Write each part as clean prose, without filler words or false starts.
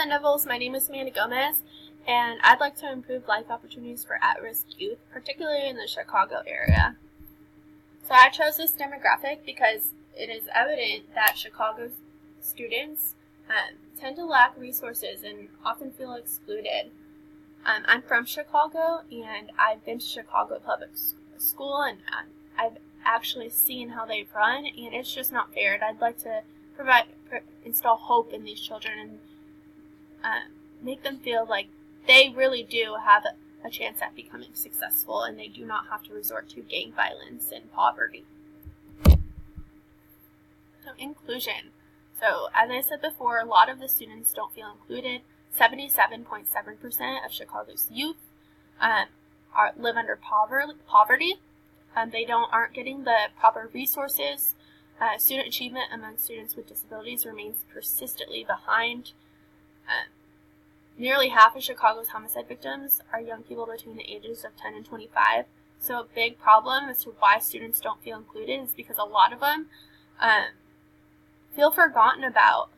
Sun Devils, my name is Amanda Gomez, and I'd like to improve life opportunities for at-risk youth, particularly in the Chicago area. So I chose this demographic because it is evident that Chicago students tend to lack resources and often feel excluded. I'm from Chicago, and I've been to Chicago Public School, and I've actually seen how they run, and it's just not fair. And I'd like to install hope in these children and make them feel like they really do have a chance at becoming successful, and they do not have to resort to gang violence and poverty. So inclusion. So as I said before, a lot of the students don't feel included. 77.7% of Chicago's youth live under poverty. They aren't getting the proper resources. Student achievement among students with disabilities remains persistently behind. Nearly half of Chicago's homicide victims are young people between the ages of 10 and 25. So a big problem as to why students don't feel included is because a lot of them feel forgotten about.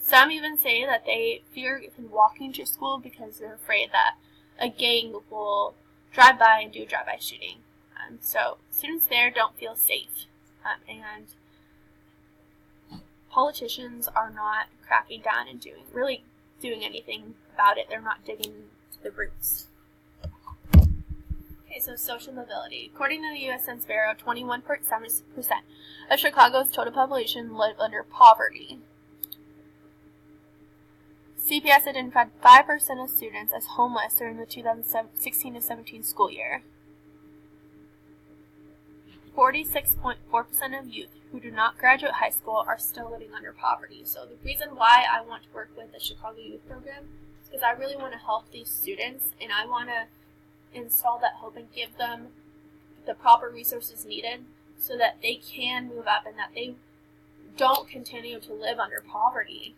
Some even say that they fear even walking to school because they're afraid that a gang will drive by and do a drive-by shooting. So students there don't feel safe. And politicians are not cracking down and doing anything about it. They're not digging to the roots. Okay, so social mobility. According to the U.S. Census Bureau, 21.7% of Chicago's total population live under poverty. CPS identified 5% of students as homeless during the 2016-17 school year. 46.4% of youth who do not graduate high school are still living under poverty. So the reason why I want to work with the Chicago Youth Program is because I really want to help these students, and I want to install that hope and give them the proper resources needed so that they can move up and that they don't continue to live under poverty.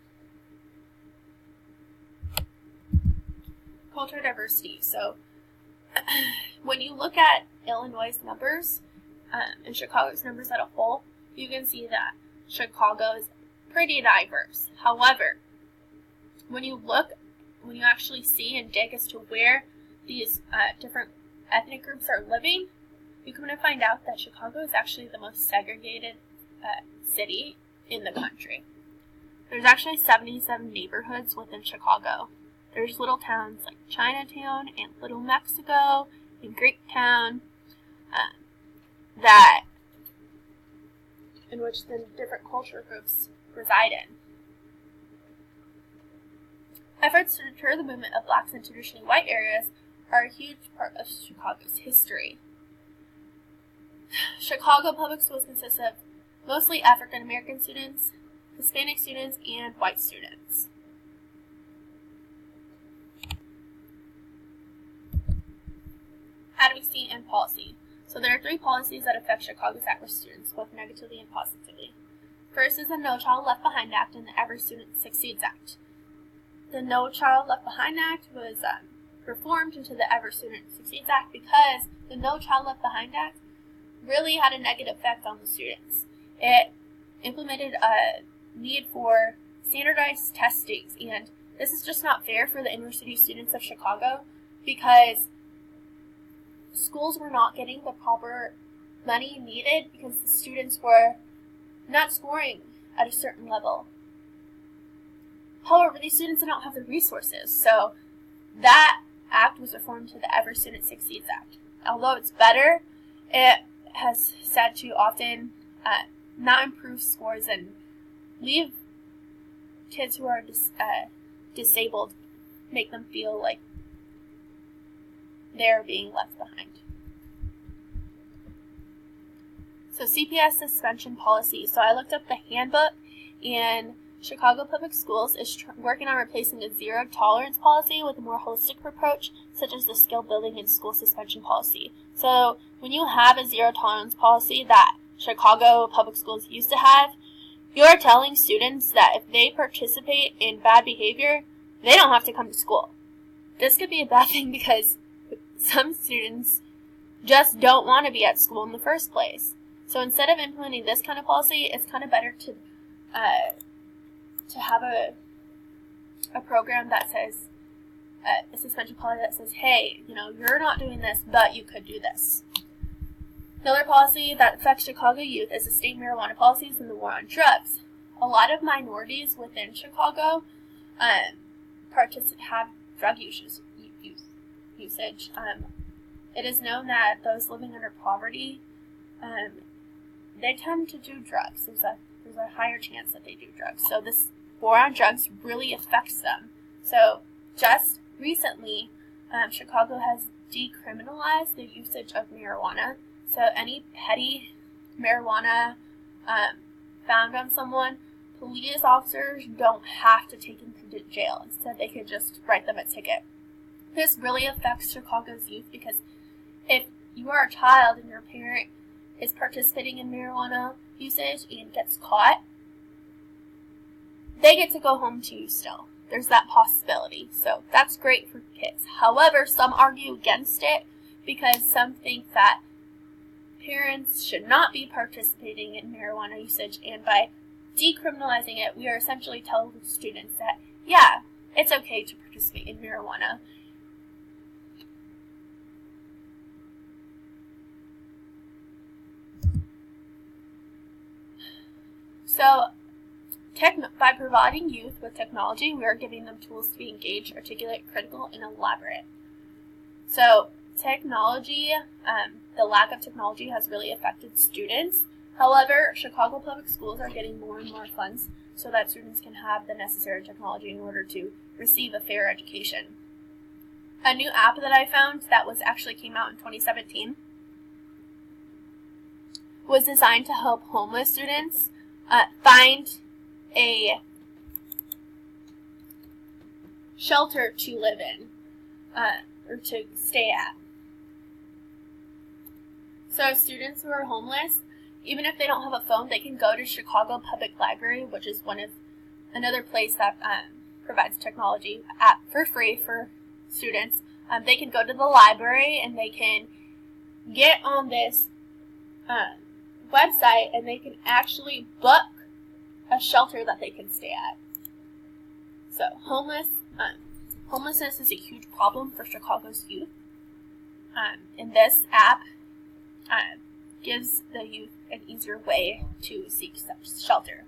Cultural diversity. So when you look at Illinois' numbers and Chicago's numbers as a whole, you can see that Chicago is pretty diverse. However, when you actually see and dig as to where these different ethnic groups are living, you come to find out that Chicago is actually the most segregated city in the country. There's actually 77 neighborhoods within Chicago. There's little towns like Chinatown and Little Mexico and Greektown in which the different culture groups reside in. Efforts to deter the movement of blacks in traditionally white areas are a huge part of Chicago's history. Chicago Public Schools consists of mostly African American students, Hispanic students, and white students. Advocacy and policy. So there are 3 policies that affect Chicago's at-risk students, both negatively and positively. First is the No Child Left Behind Act and the Every Student Succeeds Act. The No Child Left Behind Act was reformed into the Every Student Succeeds Act because the No Child Left Behind Act really had a negative effect on the students. It implemented a need for standardized testings, and this is just not fair for the inner city students of Chicago because schools were not getting the proper money needed because the students were not scoring at a certain level. However, these students did not have the resources, so that act was reformed to the Every Student Succeeds Act. Although it's better, it has said to often not improve scores and leave kids who are disabled, make them feel like they're being left behind. So CPS suspension policy. So I looked up the handbook, and Chicago Public Schools is working on replacing a zero tolerance policy with a more holistic approach, such as the skill building and school suspension policy. So when you have a zero tolerance policy that Chicago Public Schools used to have, you're telling students that if they participate in bad behavior, they don't have to come to school. This could be a bad thing because some students just don't want to be at school in the first place. So instead of implementing this kind of policy, it's kind of better to have a a program that says, a suspension policy that says, hey, you're not doing this, but you could do this. Another policy that affects Chicago youth is the state marijuana policies and the war on drugs. A lot of minorities within Chicago have drug usage. It is known that those living under poverty, they tend to do drugs. There's a higher chance that they do drugs. So this war on drugs really affects them. So just recently, Chicago has decriminalized the usage of marijuana. So any petty marijuana found on someone, police officers don't have to take them to jail. Instead, they could just write them a ticket. This really affects Chicago's youth because if you are a child and your parent is participating in marijuana usage and gets caught, they get to go home to you still. There's that possibility. So that's great for kids. However, some argue against it because some think that parents should not be participating in marijuana usage, and by decriminalizing it, we are essentially telling students that, yeah, it's okay to participate in marijuana. So, by providing youth with technology, we are giving them tools to be engaged, articulate, critical, and elaborate. So, technology, the lack of technology has really affected students. However, Chicago public schools are getting more and more funds so that students can have the necessary technology in order to receive a fair education. A new app that I found that actually came out in 2017 was designed to help homeless students find a shelter to live in or to stay at. So students who are homeless, even if they don't have a phone, they can go to Chicago Public Library, which is another place that provides technology for free for students. They can go to the library and they can get on this website and they can actually book a shelter that they can stay at. So homelessness is a huge problem for Chicago's youth. And this app gives the youth an easier way to seek shelter.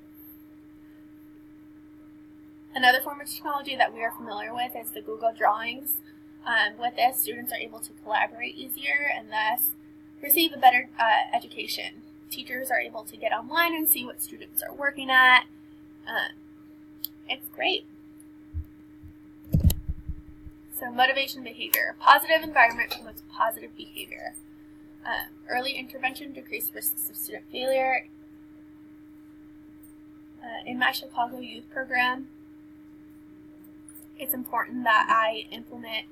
Another form of technology that we are familiar with is the Google Drawings. With this, students are able to collaborate easier and thus receive a better education. Teachers are able to get online and see what students are working at. It's great. So motivation behavior. Positive environment promotes positive behavior. Early intervention decreases risks of student failure. In my Chicago Youth Program, it's important that I implement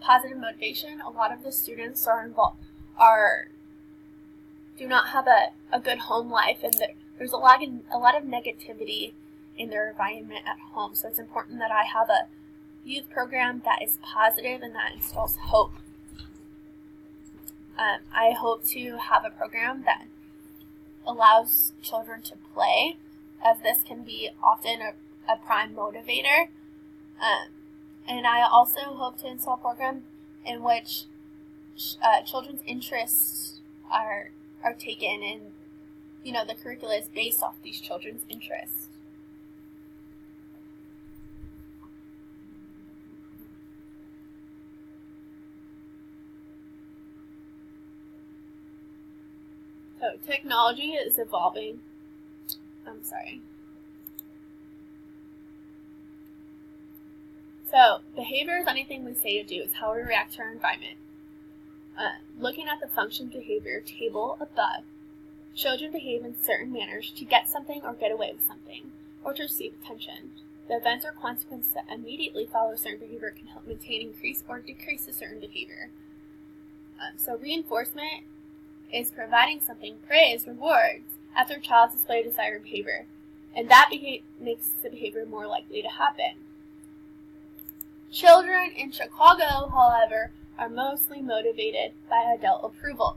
positive motivation. A lot of the students do not have a good home life, and there's a lot of negativity in their environment at home. So it's important that I have a youth program that is positive and that instills hope. I hope to have a program that allows children to play, as this can be often a prime motivator. And I also hope to install a program in which children's interests are taken, and the curricula is based off these children's interests. So technology is evolving. So behavior is anything we say or do. It's how we react to our environment. Looking at the function behavior table above, children behave in certain manners to get something or get away with something, or to receive attention. The events or consequences that immediately follow a certain behavior can help maintain, increase, or decrease a certain behavior. So reinforcement is providing something, praise, rewards, after a child displays desired behavior, and that makes the behavior more likely to happen. Children in Chicago, however, are mostly motivated by adult approval.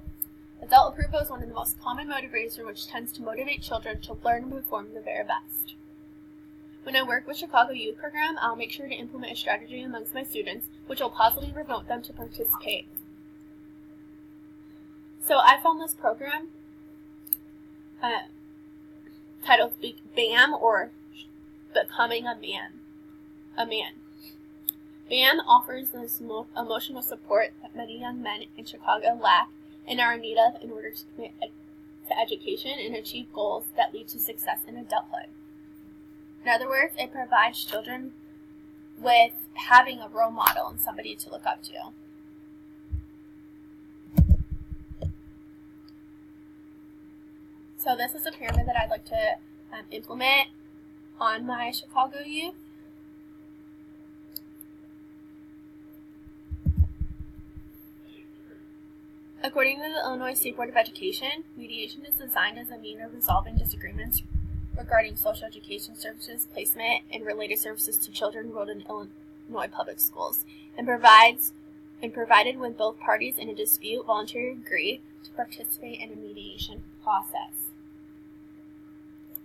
Adult approval is one of the most common motivators, which tends to motivate children to learn and perform the very best. When I work with Chicago Youth Program, I'll make sure to implement a strategy amongst my students, which will positively promote them to participate. So I found this program titled BAM, or Becoming a Man. BAM offers this emotional support that many young men in Chicago lack and are in need of in order to commit to education and achieve goals that lead to success in adulthood. In other words, it provides children with having a role model and somebody to look up to. So this is a pyramid that I'd like to implement on my Chicago youth. According to the Illinois State Board of Education, mediation is designed as a means of resolving disagreements regarding social education services, placement, and related services to children enrolled in Illinois public schools, and provided when both parties in a dispute voluntarily agree to participate in a mediation process.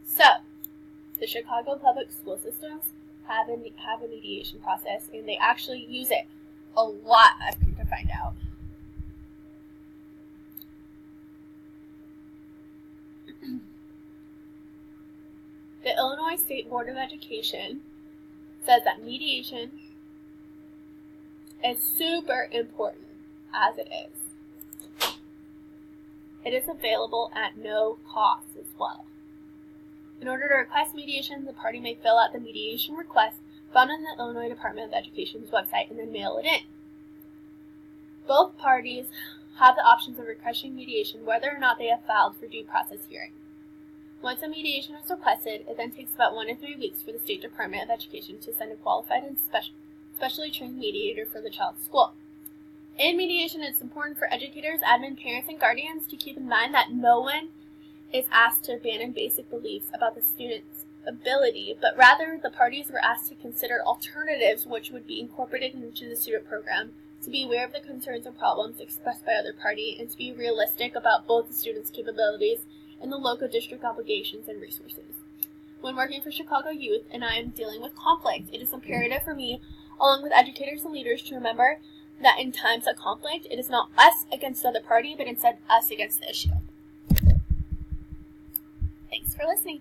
So, the Chicago public school systems have a mediation process, and they actually use it a lot, I've come to find out. The Illinois State Board of Education says that mediation is super important, as it is. It is available at no cost as well. In order to request mediation, the party may fill out the mediation request found on the Illinois Department of Education's website and then mail it in. Both parties have the options of requesting mediation whether or not they have filed for due process hearing. Once a mediation is requested, it then takes about 1 to 3 weeks for the State Department of Education to send a qualified and specially trained mediator for the child's school. In mediation, it's important for educators, admin, parents, and guardians to keep in mind that no one is asked to abandon basic beliefs about the student's ability, but rather the parties were asked to consider alternatives which would be incorporated into the student program, to be aware of the concerns and problems expressed by either party, and to be realistic about both the student's capabilities and the local district obligations and resources. When working for Chicago Youth and I am dealing with conflict, it is imperative for me, along with educators and leaders, to remember that in times of conflict, it is not us against the other party, but instead us against the issue. Thanks for listening.